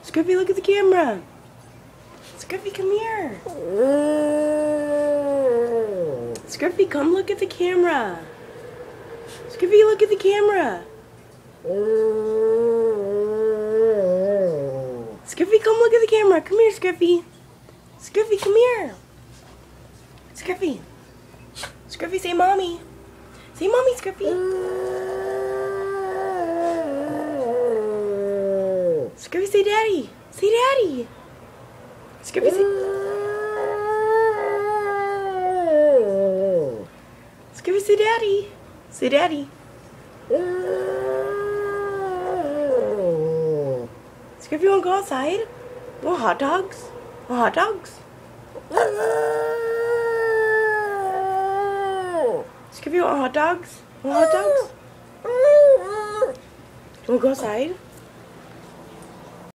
Scruffy, look at the camera. Scruffy, come here. Scruffy, come look at the camera. Scruffy, look at the camera. Scruffy, come look at the camera. Come here, Scruffy. Scruffy, come here. Scruffy. Scruffy, say mommy. Say mommy, Scruffy. Scruffy, say daddy. Say daddy. Scruffy, say... Scruffy, say daddy. Say daddy. Scruffy, wanna go outside? Want hot dogs? Want hot dogs? Scruffy, want hot dogs? Want hot dogs? You wanna go outside?